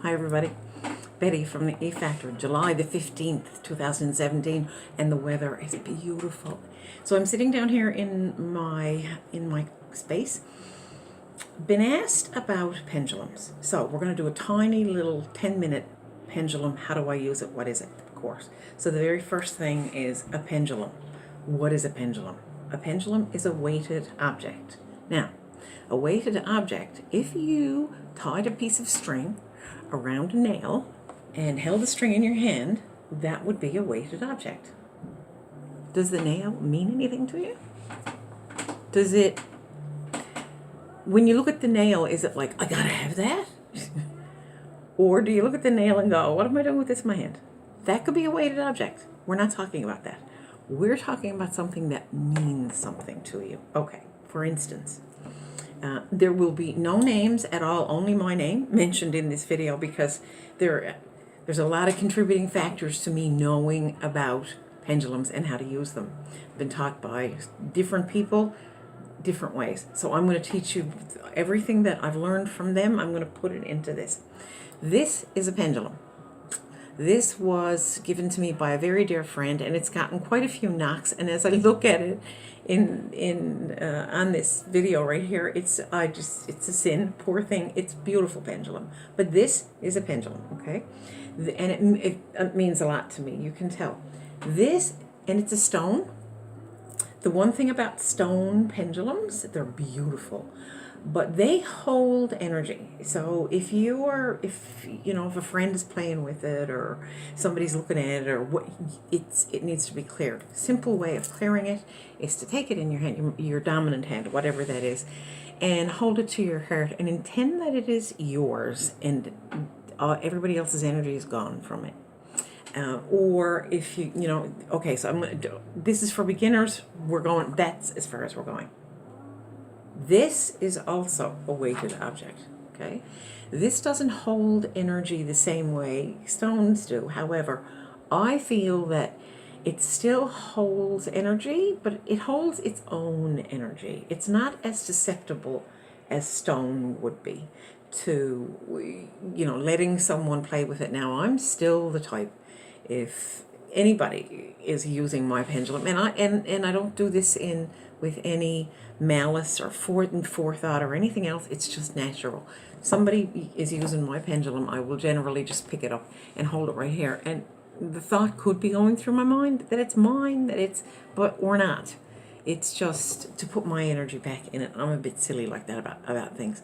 Hi everybody, Betty from the E Factor, July the 15th, 2017, and the weather is beautiful. So I'm sitting down here in my space. Been asked about pendulums. So we're going to do a tiny little 10-minute pendulum. How do I use it? What is it? Of course. So the very first thing is a pendulum. What is a pendulum? A pendulum is a weighted object. Now, a weighted object, if you tied a piece of string around a nail and held the string in your hand, that would be a weighted object. Does the nail mean anything to you? Does it, when you look at the nail, is it like, I gotta have that? Or do you look at the nail and go, what am I doing with this in my hand? That could be a weighted object. We're not talking about that. We're talking about something that means something to you. Okay, for instance, there will be no names at all, only my name mentioned in this video because there's a lot of contributing factors to me knowing about pendulums and how to use them. I've been taught by different people, different ways. So I'm going to teach you everything that I've learned from them. I'm going to put it into this. This is a pendulum. This was given to me by a very dear friend, and it's gotten quite a few knocks. And as I look at it on this video right here, it's a sin, poor thing. It's a beautiful pendulum, but this is a pendulum, okay? And it means a lot to me. You can tell this, and it's a stone. The one thing about stone pendulums, they're beautiful, but they hold energy. So if a friend is playing with it or somebody's looking at it, or what, it needs to be cleared. Simple way of clearing it is to take it in your hand, your dominant hand, whatever that is, and hold it to your heart and intend that it is yours, and everybody else's energy is gone from it. Or if okay, so this is for beginners. That's as far as we're going. This is also a weighted object, okay? This doesn't hold energy the same way stones do. However, I feel that it still holds energy, but it holds its own energy. It's not as susceptible as stone would be to, letting someone play with it. Now, I'm still the type, if anybody is using my pendulum, and I don't do this with any malice or forethought or anything else, it's just natural. Somebody is using my pendulum, I will generally just pick it up and hold it right here, and the thought could be going through my mind that it's mine, or not. It's just to put my energy back in it. I'm a bit silly like that about things.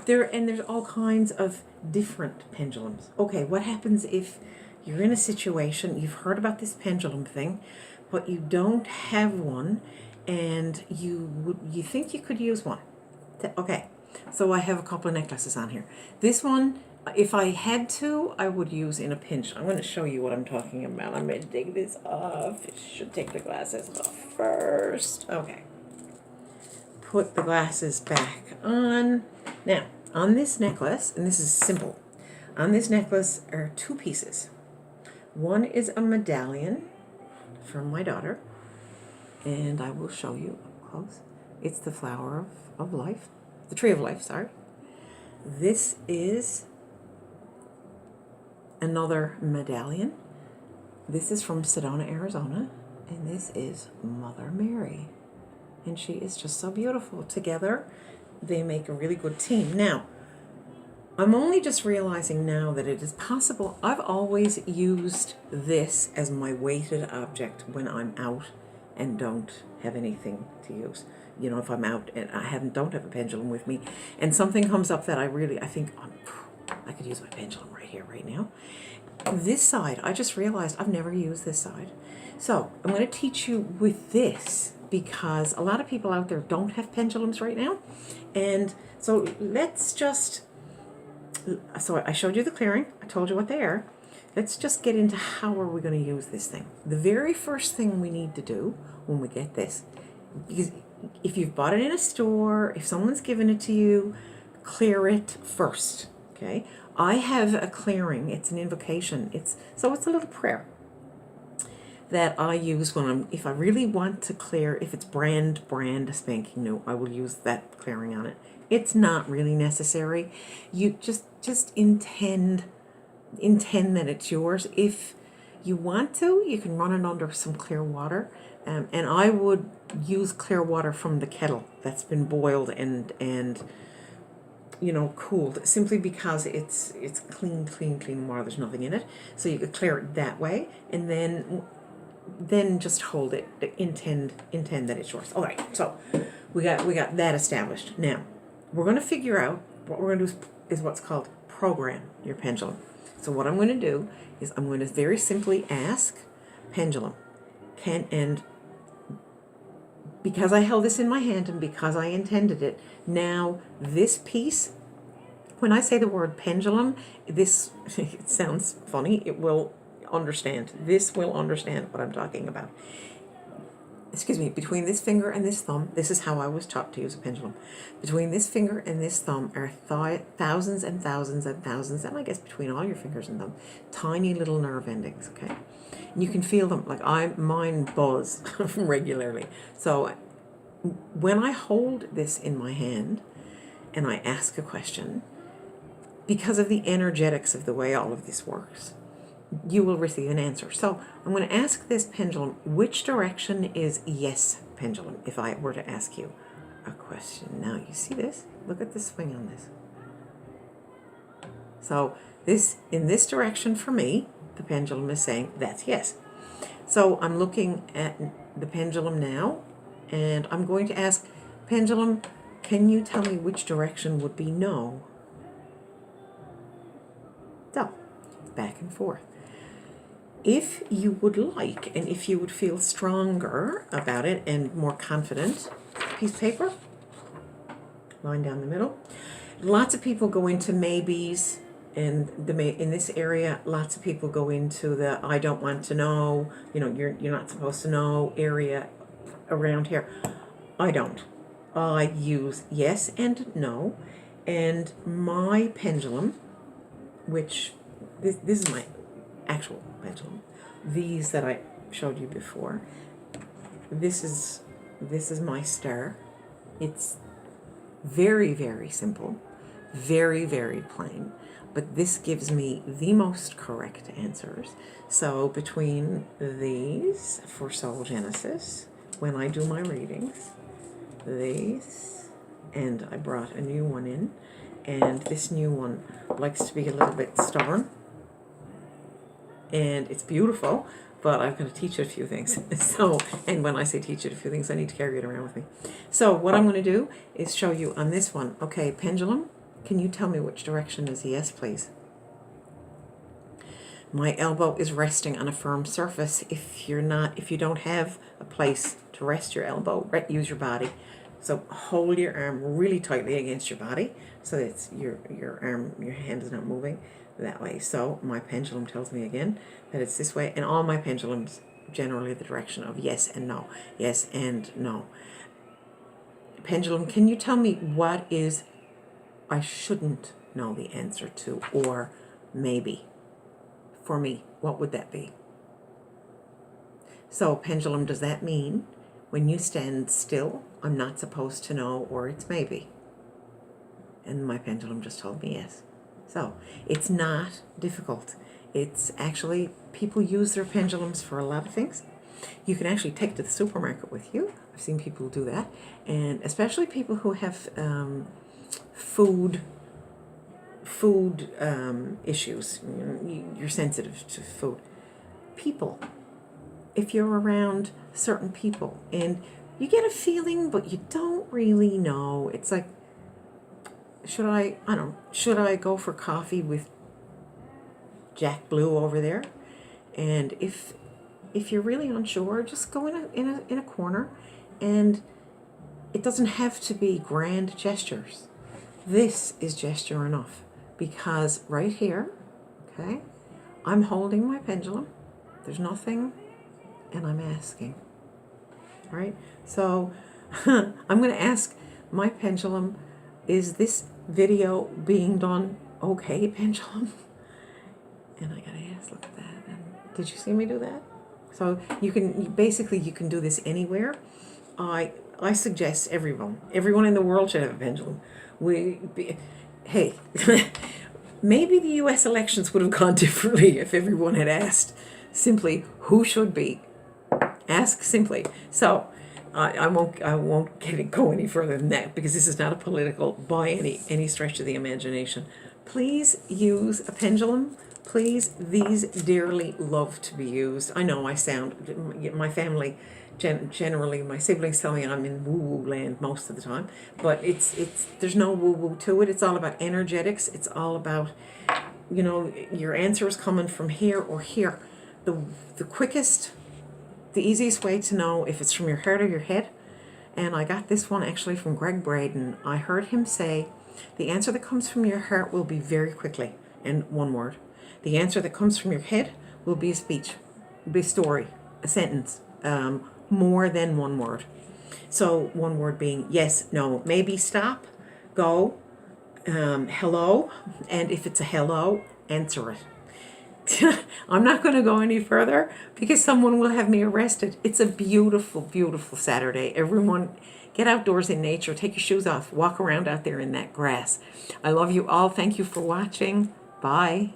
There's all kinds of different pendulums. Okay, what happens if you're in a situation, you've heard about this pendulum thing, but you don't have one, and you think you could use one? Okay, so I have a couple of necklaces on here. This one, if I had to, I would use in a pinch. I'm going to show you what I'm talking about. I'm going to take this off. I should take the glasses off first. Okay. Put the glasses back on. Now, on this necklace, and this is simple, on this necklace are two pieces. One is a medallion from my daughter, and I will show you up close. It's the flower of life, the tree of life, sorry. This is another medallion. This is from Sedona, Arizona, and this is Mother Mary. And she is just so beautiful. Together, they make a really good team. Now, I'm only just realizing now that it is possible. I've always used this as my weighted object when I'm out and don't have anything to use. If I'm out and I don't have a pendulum with me, and something comes up that I think I could use my pendulum right here, right now. This side, I just realized I've never used this side. So I'm going to teach you with this because a lot of people out there don't have pendulums right now. And so so I showed you the clearing. I told you what they are. Let's just get into how are we going to use this thing. The very first thing we need to do when we get this, because if you've bought it in a store, if someone's given it to you, clear it first, okay? I have a clearing. It's an invocation. It's a little prayer that I use if I really want to clear, if it's brand spanking new, I will use that clearing on it. It's not really necessary. You just intend intend that it's yours. If you want to, you can run it under some clear water. And I would use clear water from the kettle that's been boiled and cooled, simply because it's clean water. There's nothing in it, so you could clear it that way, and then just hold it. Intend that it's yours. All right. So we got that established. Now we're going to figure out what we're going to do is what's called program your pendulum. So what I'm going to do is I'm going to very simply ask pendulum, and because I held this in my hand and because I intended it, now this piece, when I say the word pendulum, this, it sounds funny, it will understand. This will understand what I'm talking about. Excuse me, between this finger and this thumb, this is how I was taught to use a pendulum. Between this finger and this thumb are thousands and thousands and thousands, and I guess between all your fingers and thumb, tiny little nerve endings, okay? And you can feel them, like mine buzz regularly. So when I hold this in my hand and I ask a question, because of the energetics of the way all of this works, you will receive an answer. So I'm going to ask this pendulum, which direction is yes, pendulum, if I were to ask you a question. Now, you see this? Look at the swing on this. So this, in this direction for me, the pendulum is saying that's yes. So I'm looking at the pendulum now, and I'm going to ask, pendulum, can you tell me which direction would be no? So, back and forth. If you would like, and if you would feel stronger about it and more confident, piece of paper, line down the middle. Lots of people go into maybes, and in this area, lots of people go into the I don't want to know, you're not supposed to know area around here. I don't. I use yes and no, and my pendulum, which this is my actual pendulum. These that I showed you before. This is my star. It's very, very simple, very, very plain, but this gives me the most correct answers. So between these for Soul Genesis, when I do my readings, these, and I brought a new one in, and this new one likes to be a little bit stubborn, and it's beautiful, but I've got to teach it a few things. So, and when I say teach it a few things, I need to carry it around with me. So what I'm going to do is show you on this one. Okay, pendulum, can you tell me which direction is yes, please? My elbow is resting on a firm surface. If you don't have a place to rest your elbow, use your body. So hold your arm really tightly against your body so that your hand is not moving that way. So my pendulum tells me again that it's this way, and all my pendulums generally the direction of yes and no, yes and no. Pendulum, can you tell me what is I shouldn't know the answer to, or maybe? For me, what would that be? So pendulum, does that mean when you stand still, I'm not supposed to know, or it's maybe? And my pendulum just told me yes. So it's not difficult. It's actually, people use their pendulums for a lot of things. You can actually take it to the supermarket with you. I've seen people do that. And especially people who have food issues. You're sensitive to food. People, if you're around certain people and you get a feeling but you don't really know, it's like, should I go for coffee with Jack Blue over there? And if you're really unsure, just go in a corner, and it doesn't have to be grand gestures. This is gesture enough, because right here, okay, I'm holding my pendulum. There's nothing, and I'm asking. All right, so I'm going to ask my pendulum, is this video being done okay, pendulum? And I gotta ask, look at that. And did you see me do that? So you can do this anywhere. I suggest everyone in the world should have a pendulum. Hey, maybe the US elections would have gone differently if everyone had asked simply who should be. Ask simply. So I won't go any further than that, because this is not a political by any stretch of the imagination. Please use a pendulum. Please, these dearly love to be used. I know I sound, my family, generally my siblings tell me I'm in woo-woo land most of the time, but it's there's no woo-woo to it. It's all about energetics. It's all about, your answer is coming from here or here. The quickest, the easiest way to know if it's from your heart or your head, and I got this one actually from Greg Braden. I heard him say, the answer that comes from your heart will be very quickly, and one word. The answer that comes from your head will be a speech, be a story, a sentence, more than one word. So one word being yes, no, maybe, stop, go, hello, and if it's a hello, answer it. I'm not going to go any further because someone will have me arrested. It's a beautiful, beautiful Saturday. Everyone, get outdoors in nature. Take your shoes off. Walk around out there in that grass. I love you all. Thank you for watching. Bye.